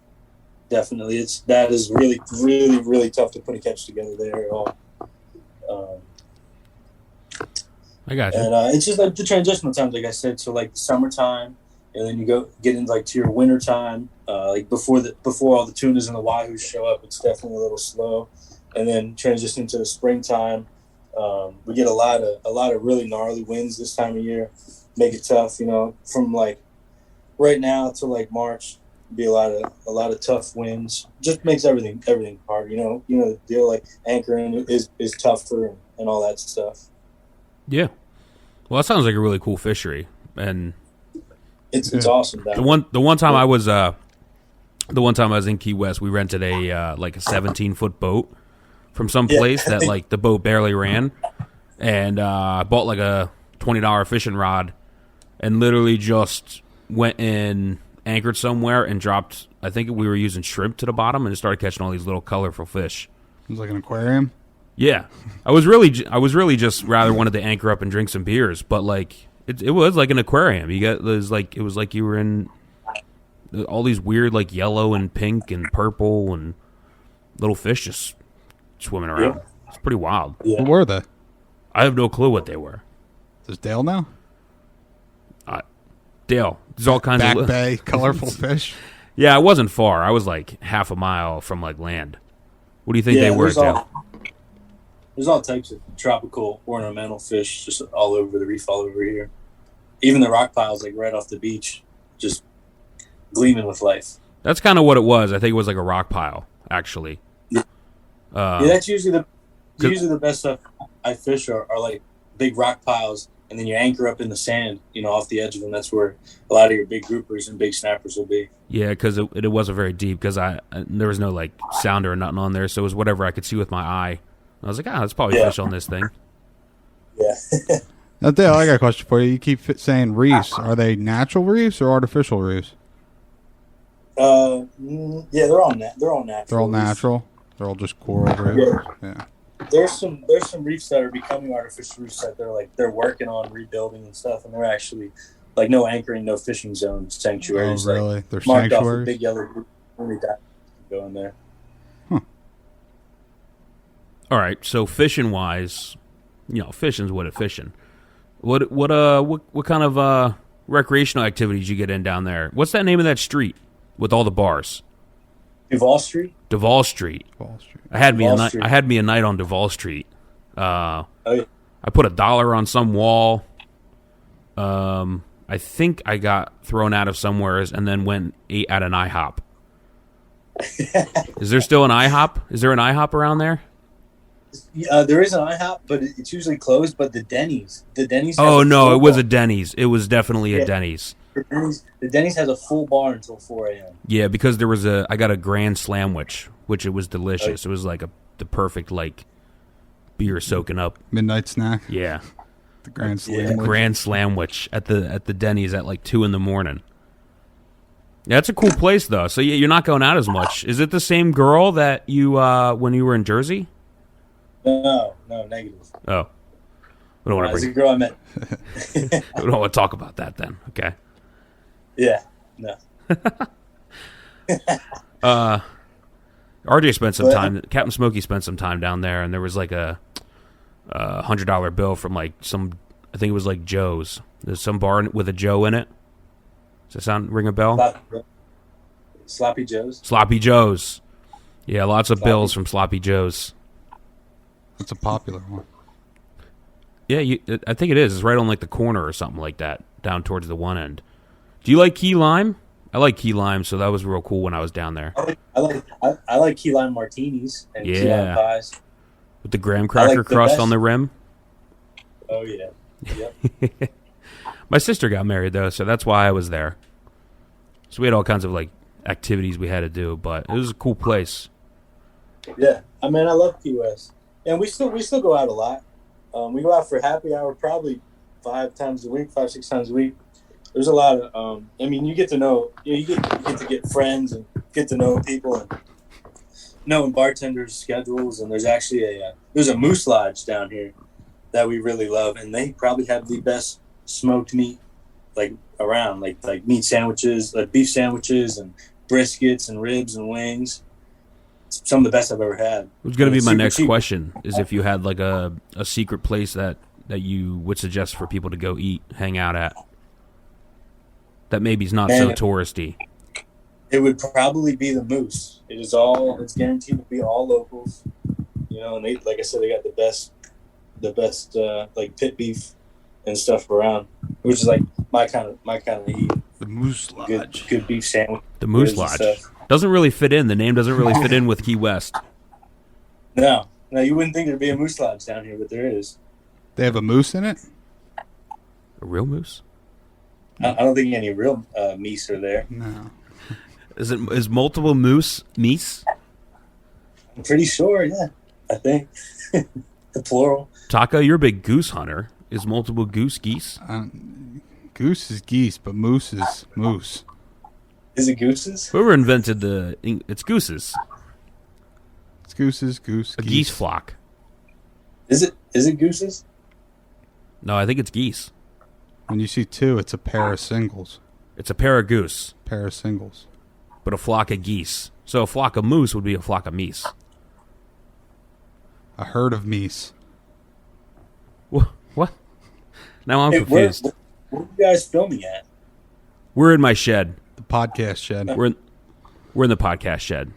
Definitely, that is really, really, really tough to put a catch together there at all. I got you. And it's just like the transitional times, like I said. So like the summertime, and then you get into like to your winter time. Like before all the tunas and the wahoos show up, it's definitely a little slow, and then transition to the springtime. We get a lot of really gnarly winds this time of year, make it tough. From like right now to like March, be a lot of tough winds. Just makes everything hard. The deal, like anchoring is tougher and all that stuff. Yeah. Well, that sounds like a really cool fishery, and it's awesome. The one time I was in Key West, we rented a 17-foot boat from some place that like the boat barely ran, and I bought like a $20 fishing rod, and literally just went in, anchored somewhere, and dropped. I think we were using shrimp to the bottom, and started catching all these little colorful fish. It was like an aquarium. Yeah, I was really just rather wanted to anchor up and drink some beers, but like it was like an aquarium. It was like you were in all these weird like yellow and pink and purple and little fish just swimming around. Yeah. It's pretty wild. Yeah. What were they? I have no clue what they were. Does Dale know? Dale, there's all kinds Back of bay, colorful fish. Yeah, I wasn't far. I was like half a mile from like land. What do you think they were, Dale? There's all types of tropical ornamental fish just all over the reef, all over here. Even the rock piles, like right off the beach, just gleaming with life. That's kind of what it was. I think it was like a rock pile, actually. Yeah, that's usually the best stuff I fish are like big rock piles, and then you anchor up in the sand, off the edge of them. That's where a lot of your big groupers and big snappers will be. Yeah, because it wasn't very deep, because there was no like sounder or nothing on there, so it was whatever I could see with my eye. I was like, that's probably fish on this thing. Yeah. Now, Dale, I got a question for you. You keep saying reefs. Are they natural reefs or artificial reefs? Yeah, they're all natural. They're all natural. They're all just coral reefs. Yeah. There's some reefs that are becoming artificial reefs that they're working on rebuilding and stuff, and they're actually like no anchoring, no fishing zone sanctuaries. Oh, really? Like, they're marked sanctuaries. Off a big yellow group when they go in there. All right, so fishing wise, fishing's what it fishing. What kind of recreational activities you get in down there? What's that name of that street with all the bars? Duval Street. Duval Street. I had me a night on Duval Street. I put $1 on some wall. I think I got thrown out of somewheres and then went and ate at an IHOP. Is there still an IHOP? Is there an IHOP around there? There is an IHOP, but it's usually closed. But the Denny's. Oh no, it was a Denny's. It was definitely a Denny's. The Denny's has a full bar until 4 a.m. Yeah, because I got a Grand Slamwich, which it was delicious. It was like the perfect like beer soaking up midnight snack. Yeah, the Grand Slamwich. The Grand Slamwich at the Denny's at like 2 a.m. Yeah, it's a cool place though. So you're not going out as much. Is it the same girl that you when you were in Jersey? No, negative. Oh, we don't want to bring. It's a girl I met. We don't want to talk about that then. Okay. Yeah. No. RJ spent some time. Captain Smokey spent some time down there, and there was like a $100 bill from like some. I think it was like Joe's. There's some bar with a Joe in it. Does that ring a bell? Sloppy Joe's. Sloppy Joe's. Yeah, lots of Sloppy. bills from Sloppy Joe's. That's a popular one. Yeah, I think it is. It's right on like the corner or something like that, down towards the one end. Do you like key lime? I like key lime, so that was real cool when I was down there. I like key lime martinis and key lime pies. With the graham cracker crust on the rim. Oh yeah. Yep. My sister got married though, so that's why I was there. So we had all kinds of like activities we had to do, but it was a cool place. Yeah, I mean, I love Key West, and we still go out a lot. We go out for happy hour probably 5 times a week, 5-6 times a week. There's a lot of, I mean, you get to know, you get to get friends and get to know people and knowing bartenders' schedules. And there's actually there's a Moose Lodge down here that we really love, and they probably have the best smoked meat like around, like meat sandwiches, like beef sandwiches and briskets and ribs and wings. It's some of the best I've ever had. It was going to be my next question, is if you had like a secret place that you would suggest for people to go eat, hang out at, that maybe is not so touristy. It would probably be the Moose. It's guaranteed to be all locals, you know, and they, like I said, they got the best like pit beef and stuff around, which is like my kind of heat. The Moose Lodge. Good beef sandwich. The Moose Lodge doesn't really fit in. The name doesn't really fit in with Key West. No, you wouldn't think there'd be a Moose Lodge down here, but there is. They have a moose in it? A real moose? I don't think any real meese are there. No. Is multiple moose meese? I'm pretty sure, yeah. I think. The plural. Taco, you're a big goose hunter. Is multiple goose geese? Goose is geese, but moose is moose. Is it gooses? Whoever invented it's gooses. It's gooses, goose, a geese flock. Is it gooses? No, I think it's geese. When you see two, it's a pair of singles. It's a pair of goose. Pair of singles. But a flock of geese. So a flock of moose would be a flock of meese. A herd of meese. What? Now I'm confused. Where are you guys filming at? We're in my shed. The podcast shed. We're in the podcast shed.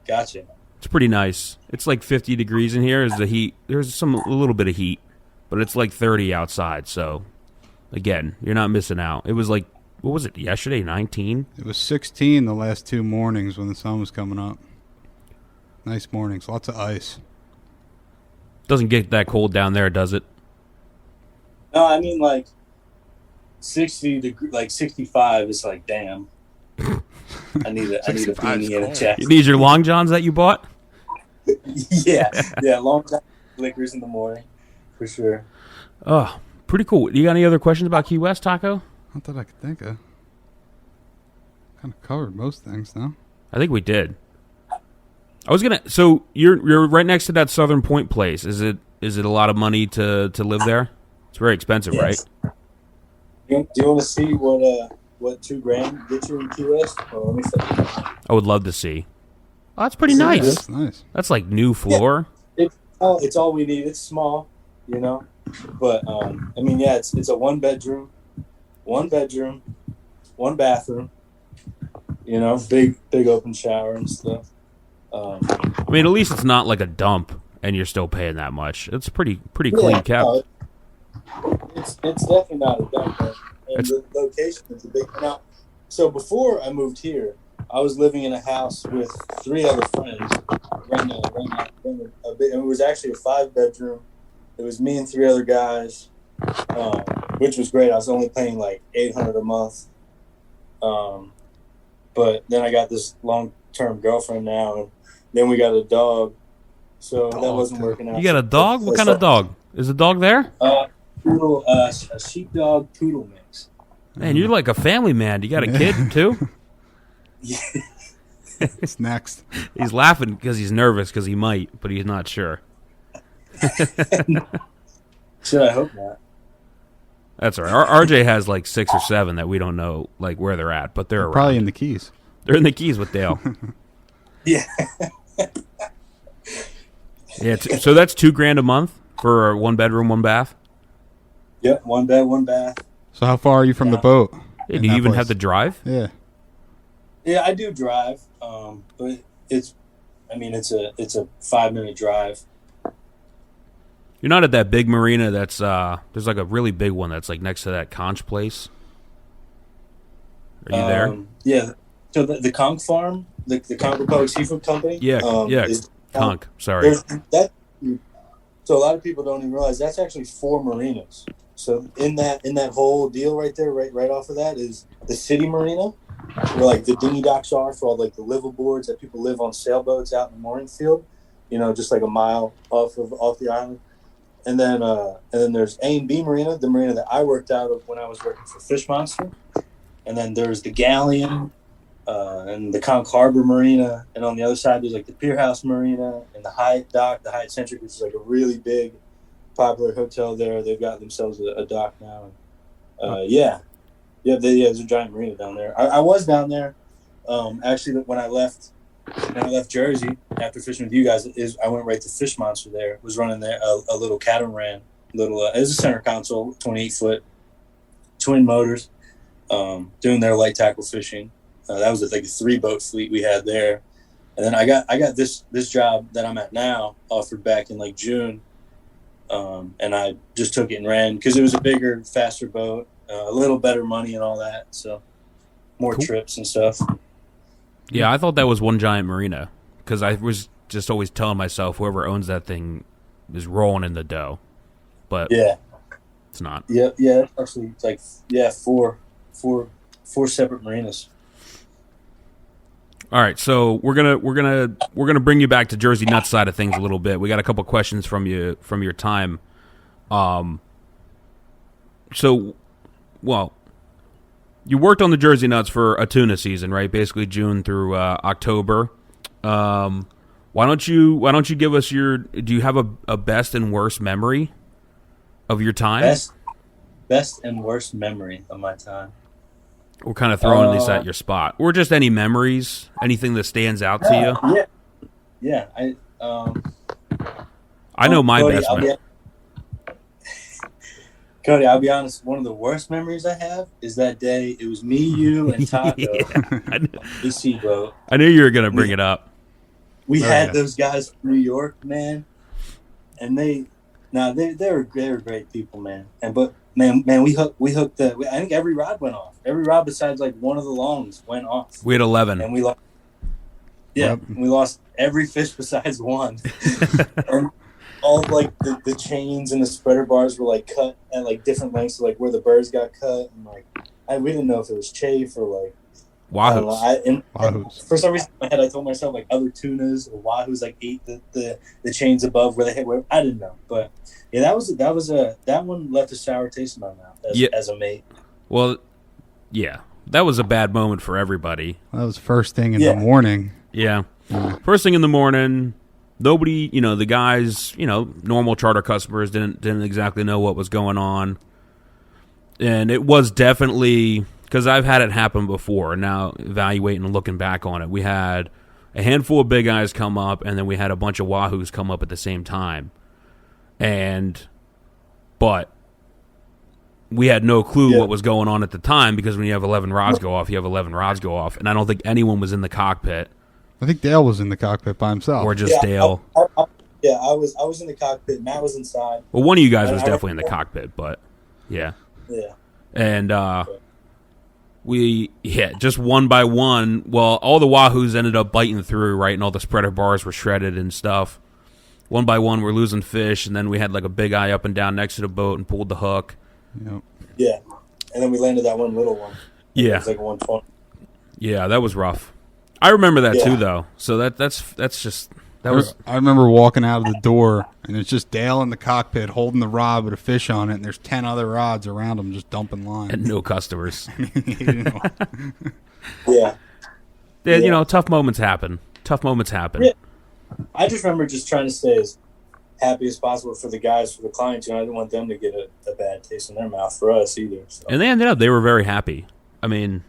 Gotcha. It's pretty nice. It's like 50 degrees in here. There's a little bit of heat, but it's like 30 outside. So, again, you're not missing out. It was like, what was it, yesterday, 19? It was 16 the last 2 mornings when the sun was coming up. Nice mornings. Lots of ice. Doesn't get that cold down there, does it? No, I mean like 65 is like, damn. I need a beanie and a jacket. You need your long johns that you bought? yeah, long john liquors in the morning, for sure. Oh, pretty cool. You got any other questions about Key West, Taco? Not that I could think of. Kind of covered most things, no? I think we did. So you're right next to that Southern Point place. Is it a lot of money to live there? It's very expensive, yes. Right? Do you want to see what $2,000 get you in Key West? Let me see. I would love to see. Oh, that's pretty nice. That's nice. That's like new floor. Yeah. It's all we need. It's small, you know. But I mean, yeah, it's a one bedroom, one bathroom. You know, big open shower and stuff. I mean, at least it's not like a dump, and you're still paying that much. It's pretty clean kept. No, it's definitely not a dump. And the location is a big. Now, so before I moved here, I was living in a house with 3 other friends. Renting a bit, and it was actually a 5-bedroom. It was me and 3 other guys, which was great. I was only paying like $800 a month. But then I got this long-term girlfriend now, and then we got a dog, so that wasn't working out. You got a dog? What kind of dog? Is the dog there? Poodle, a sheepdog poodle mix. Man, you're like a family man. You got a kid too? Yeah. It's next. He's laughing because he's nervous because he might, but he's not sure. Should I hope not? That's all right. RJ has like 6 or 7 that we don't know like where they're at, but they're probably in the Keys. They're in the Keys with Dale. Yeah. Yeah. So that's $2,000 a month for a 1 bedroom, 1 bath. Yep, 1 bed, 1 bath. So how far are you from the boat? Hey, do you even have to drive? Yeah. Yeah, I do drive, but it's a 5-minute drive. You're not at that big marina that's there's like a really big one that's like next to that conch place. Are you there? Yeah. So the conch farm, the Conch Republic Seafood Company. Yeah, is conch. Sorry. So a lot of people don't even realize that's actually 4 marinas. So in that whole deal right there, right off of that is the city marina, where like the dinghy docks are for all like the liveaboards that people live on sailboats out in the mooring field, just like a mile off the island. And then there's A and B Marina, the marina that I worked out of when I was working for Fish Monster. And then there's the Galleon, and the Conch Harbor Marina. And on the other side, there's like the Pier House Marina and the Hyatt Dock, the Hyatt Centric, which is like a really big, popular hotel there. They've got themselves a dock now. There's a giant marina down there. I was down there, actually, when I left Jersey after fishing with you guys. I went right to Fish Monster there. Was running there a little catamaran, it was a center console, 28-foot, twin motors, doing their light tackle fishing. That was like a 3-boat fleet we had there. And then I got this job that I'm at now offered back in like June, and I just took it and ran because it was a bigger, faster boat, a little better money and all that, so more trips and stuff. Yeah, I thought that was one giant marina because I was just always telling myself whoever owns that thing is rolling in the dough, but yeah, it's not. Yeah, actually, it's like four separate marinas. All right, so we're gonna bring you back to Jersey Nutz side of things a little bit. We got a couple questions from you from your time. You worked on the Jersey Nutz for a tuna season, right? Basically June through October. Why don't you give us do you have a best and worst memory of your time? Best and worst memory of my time. We're kind of throwing these at your spot, or just any memories, anything that stands out to you. Yeah. I know my best. Cody, I'll be honest. One of the worst memories I have is that day. It was me, you, and Taco. The Seaboat. I knew you were going to bring it up. We had those guys from New York, man, and they were great people, man. But we hooked I think every rod went off. Every rod besides like one of the longs went off. We had 11, and we lost. Yeah, yep. We lost every fish besides one. And all of like the chains and the spreader bars were like cut at like different lengths, like where the birds got cut, and like we didn't know if it was chafe or like wahoos. And for some reason in my head, I told myself like other tunas or wahoos like ate the chains above where they hit. Where I didn't know, but yeah, that one left a sour taste in my mouth as a mate. Well, yeah, that was a bad moment for everybody. That was first thing in the morning. Yeah, first thing in the morning. Nobody, the guys, normal charter customers didn't exactly know what was going on. And it was definitely, because I've had it happen before, now evaluating and looking back on it, we had a handful of big eyes come up, and then we had a bunch of wahoos come up at the same time. But we had no clue what was going on at the time, because when you have 11 rods go off, you have 11 rods go off. And I don't think anyone was in the cockpit. I think Dale was in the cockpit by himself. Or just Dale. I was in the cockpit. Matt was inside. Well, one of you guys was definitely in the cockpit, but yeah. Yeah. And just one by one, well, all the wahoos ended up biting through, right, and all the spreader bars were shredded and stuff. One by one, we're losing fish, and then we had like a big eye up and down next to the boat and pulled the hook. Yep. Yeah. And then we landed that one little one. Yeah. It was like a 120. Yeah, that was rough. I remember that too, though. So that's just that was. I remember walking out of the door, and it's just Dale in the cockpit holding the rod with a fish on it, and there's 10 other rods around him just dumping line. And no customers. Yeah. Tough moments happen. Yeah. I just remember just trying to stay as happy as possible for the guys, for the clients. I didn't want them to get a bad taste in their mouth for us either. So. And they were very happy. I mean,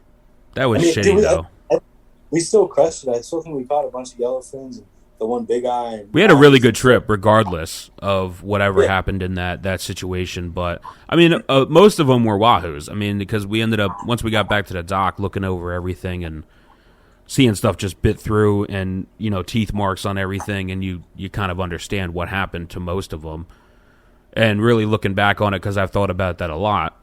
that was shitty, though. We still crushed it. I still think we caught a bunch of yellowfins and the one big eye. We had a really good trip, regardless of whatever happened in that situation. But I mean, most of them were wahoos. I mean, because we ended up, once we got back to the dock, looking over everything, and seeing stuff just bit through and, teeth marks on everything, and you kind of understand what happened to most of them. And really looking back on it, because I've thought about that a lot,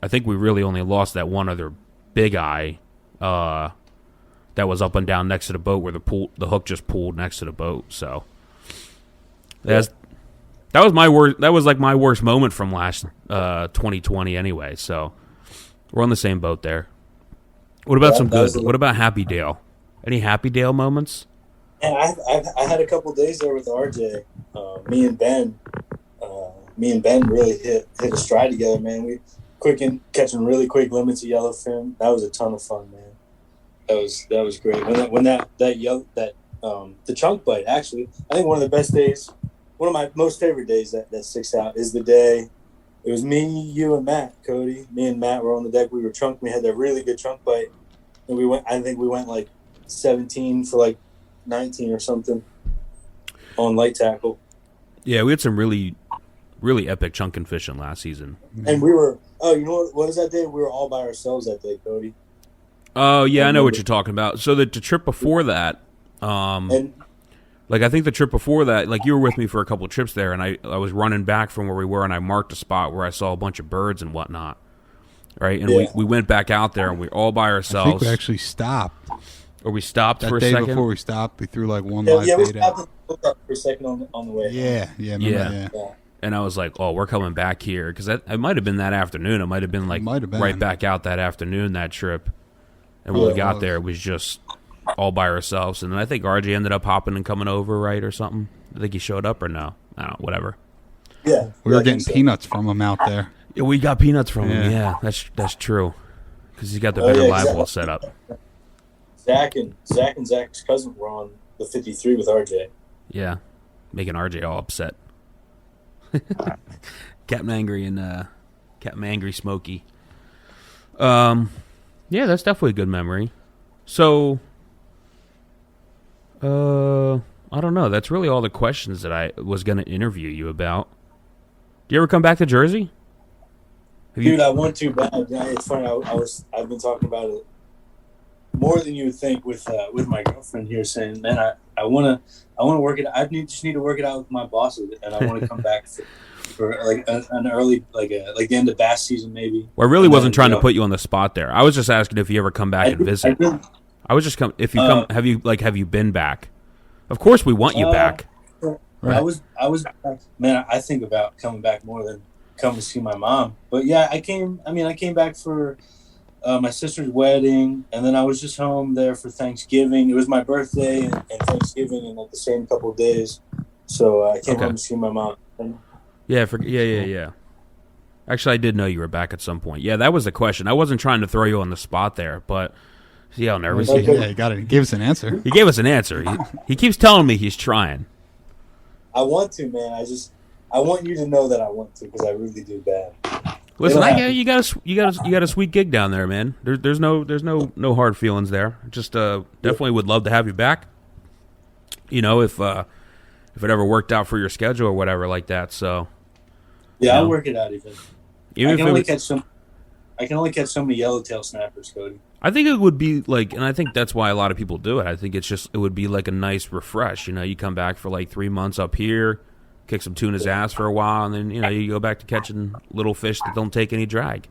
I think we really only lost that one other big eye that was up and down next to the boat where the hook just pulled next to the boat. So that was my worst. That was like my worst moment from last 2020 anyway. So we're on the same boat there. What about some good? What about Happy Dale? Any Happy Dale moments? And I had a couple days there with RJ. Me and Ben really hit a stride together, man. We catching really quick limits of yellowfin. That was a ton of fun, man. That was great. When the chunk bite, actually, I think one of the best days, one of my most favorite days that sticks out is the day. It was me, you, and Matt, Cody. Me and Matt were on the deck. We were chunk. We had that really good chunk bite, and I think we went like 17 for like 19 or something on light tackle. Yeah, we had some really, really epic chunking fishing last season. And we were. Oh, you know what was that day? We were all by ourselves that day, Cody. Oh yeah, I know what you're talking about. So the trip before that, like I think the trip before that, like you were with me for a couple of trips there, and I was running back from where we were, and I marked a spot where I saw a bunch of birds and whatnot, right? And we went back out there, and we were all by ourselves. I think we actually stopped. Or we stopped that for a day second. Before we stopped, we threw like one live we bait stopped out. for a second on the way. Yeah. And I was like, "Oh, we're coming back here," because it might have been that afternoon. It might have been right back out that afternoon, that trip. And when we got there, it was just all by ourselves. And then I think RJ ended up hopping and coming over, right, or something. I think he showed up or no. I don't know, whatever. Yeah. We were getting peanuts from him out there. Yeah, we got peanuts from him. Yeah, that's true. Because he's got the better live well set up. Zach and Zach's cousin were on the 53 with RJ. Yeah, making RJ all upset. Captain Angry and Captain Angry Smokey. Yeah, that's definitely a good memory. So, I don't know. That's really all the questions that I was going to interview you about. Do you ever come back to Jersey? Dude, I want to bad. Yeah, it's funny. I've been talking about it more than you would think with my girlfriend here, saying, "Man, I want to work it. Just need to work it out with my bosses, and I want to come back for like an early like the end of bass season maybe." Well, I really wasn't trying to put you on the spot there. I was just asking if you ever come back and visit. I was just if you come. Have you been back? Of course, we want you back. Right. I was man. I think about coming back more than come to see my mom. But yeah, I came back for my sister's wedding, and then I was just home there for Thanksgiving. It was my birthday and Thanksgiving in like the same couple of days. So I came home to see my mom. Yeah, yeah. Actually, I did know you were back at some point. Yeah, that was the question. I wasn't trying to throw you on the spot there, but see how nervous he is. Yeah, you got to give us an answer. He gave us an answer. He keeps telling me he's trying. I want to, man. I want you to know that I want to because I really do bad. Listen, you got a sweet gig down there, man. There's no hard feelings there. Just definitely would love to have you back. If it ever worked out for your schedule or whatever like that. So yeah, I'll work it out even I can only catch so many yellowtail snappers, Cody. I think it would be like, and I think that's why a lot of people do it. I think it would be like a nice refresh. You come back for like 3 months up here, kick some tuna's ass for a while, and then you go back to catching little fish that don't take any drag,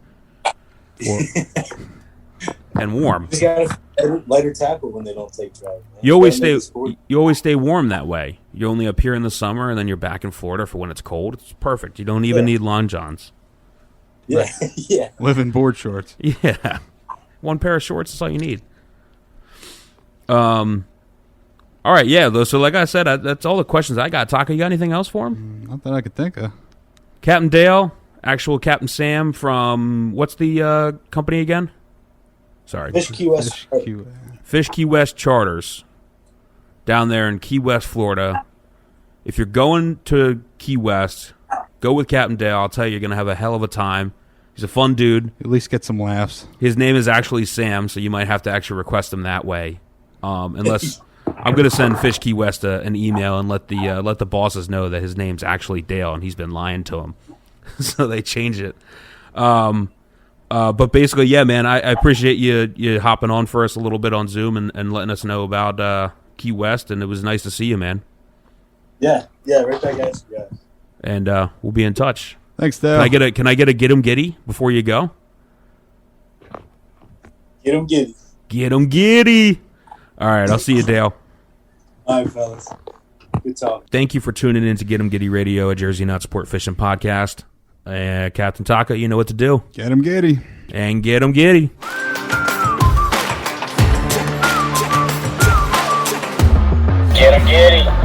and warm. You got lighter tackle when they don't take drag. Man. You always stay warm that way. You're only up here in the summer, and then you're back in Florida for when it's cold. It's perfect. You don't even need long johns. Yeah, yeah. Live in board shorts. Yeah, one pair of shorts is all you need. All right, yeah. So, like I said, that's all the questions I got. Taka, you got anything else for him? Not that I could think of. Captain Dale, actual Captain Sam from what's the company again? Sorry, Fish Key West. Fish Key West Charters, down there in Key West, Florida. If you're going to Key West, go with Captain Dale. I'll tell you, you're gonna have a hell of a time. He's a fun dude. At least get some laughs. His name is actually Sam, so you might have to actually request him that way. Unless I'm going to send Fish Key West an email and let the bosses know that his name's actually Dale and he's been lying to him, so they change it. But basically, yeah, man, I appreciate you hopping on for us a little bit on Zoom and letting us know about Key West, and it was nice to see you, man. Yeah, right back at you guys. And we'll be in touch. Thanks, Dale. Can I get a Get 'em Giddy before you go? Get 'em giddy. Get 'em Giddy. All right, I'll see you, Dale. All right, fellas. Good talk. Thank you for tuning in to Get 'em Giddy Radio, a Jersey Nutz Sport Fishing podcast. Captain Taka, you know what to do. Get 'em giddy. And get 'em giddy. Get 'em giddy.